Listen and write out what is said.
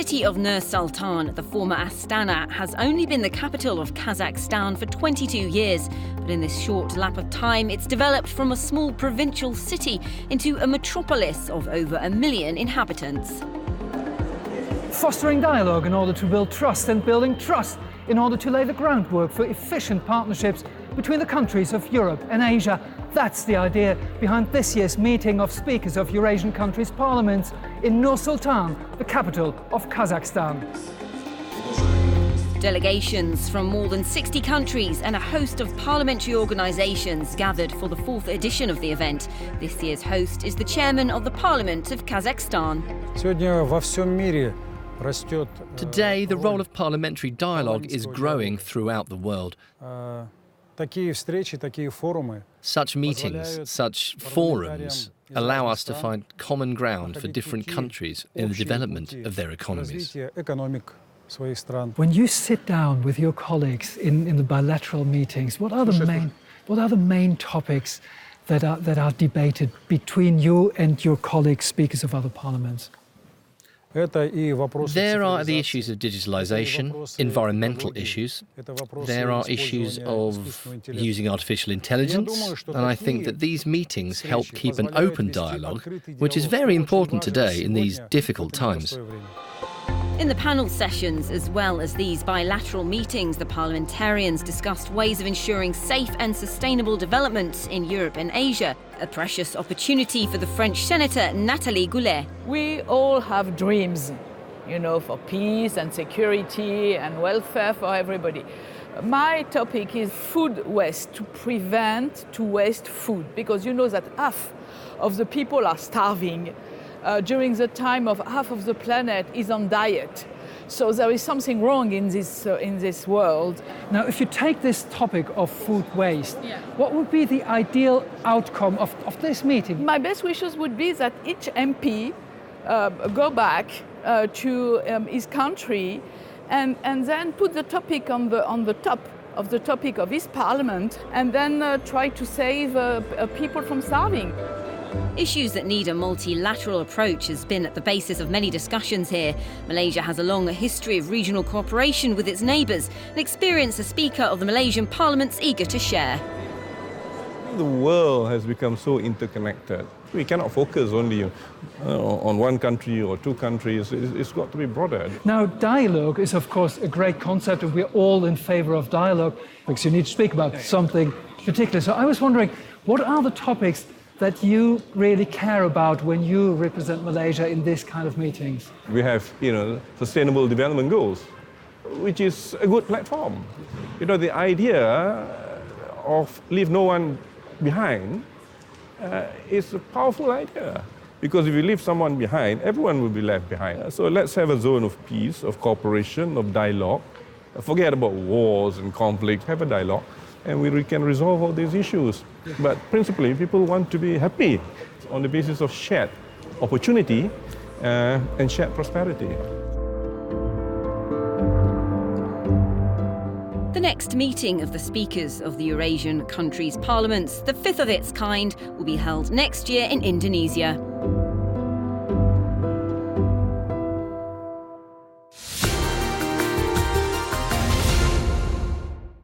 city of Nur-Sultan, the former Astana, has only been the capital of Kazakhstan for 22 years. But in this short lap of time, it's developed from a small provincial city into a metropolis of over 1 million inhabitants. Fostering dialogue in order to build trust, and building trust in order to lay the groundwork for efficient partnerships between the countries of Europe and Asia. That's the idea behind this year's meeting of speakers of Eurasian countries' parliaments in Nur-Sultan, the capital of Kazakhstan. Delegations from more than 60 countries and a host of parliamentary organisations gathered for the 4th edition of the event. This year's host is the chairman of the Parliament of Kazakhstan. Today, the role of parliamentary dialogue is growing throughout the world. Such meetings, such forums, allow us to find common ground for different countries in the development of their economies. When you sit down with your colleagues in the bilateral meetings, what are the main topics that are debated between you and your colleagues, speakers of other parliaments? There are the issues of digitalisation, environmental issues. There are issues of using artificial intelligence. And I think that these meetings help keep an open dialogue, which is very important today in these difficult times. In the panel sessions, as well as these bilateral meetings, the parliamentarians discussed ways of ensuring safe and sustainable development in Europe and Asia, a precious opportunity for the French Senator Nathalie Goulet. We all have dreams, for peace and security and welfare for everybody. My topic is food waste, to prevent to waste food, because you know that half of the people are starving. During the time of half of the planet is on diet. So there is something wrong in this world. Now, if you take this topic of food waste, what would be the ideal outcome of this meeting? My best wishes would be that each MP go back to his country and then put the topic on the top of the topic of his parliament, and then try to save people from starving. Issues that need a multilateral approach has been at the basis of many discussions here. Malaysia has a long history of regional cooperation with its neighbours, an experience the Speaker of the Malaysian Parliament's eager to share. The world has become so interconnected. We cannot focus only on one country or two countries. It's got to be broader. Now, dialogue is, of course, a great concept, and we're all in favour of dialogue, because you need to speak about something particular. So I was wondering, what are the topics that you really care about when you represent Malaysia in this kind of meetings? We have, Sustainable Development Goals, which is a good platform. The idea of leave no one behind is a powerful idea. Because if you leave someone behind, everyone will be left behind. So let's have a zone of peace, of cooperation, of dialogue. Forget about wars and conflicts, have a dialogue, and we can resolve all these issues. But principally, people want to be happy on the basis of shared opportunity and shared prosperity. The next meeting of the speakers of the Eurasian countries' parliaments, the 5th of its kind, will be held next year in Indonesia.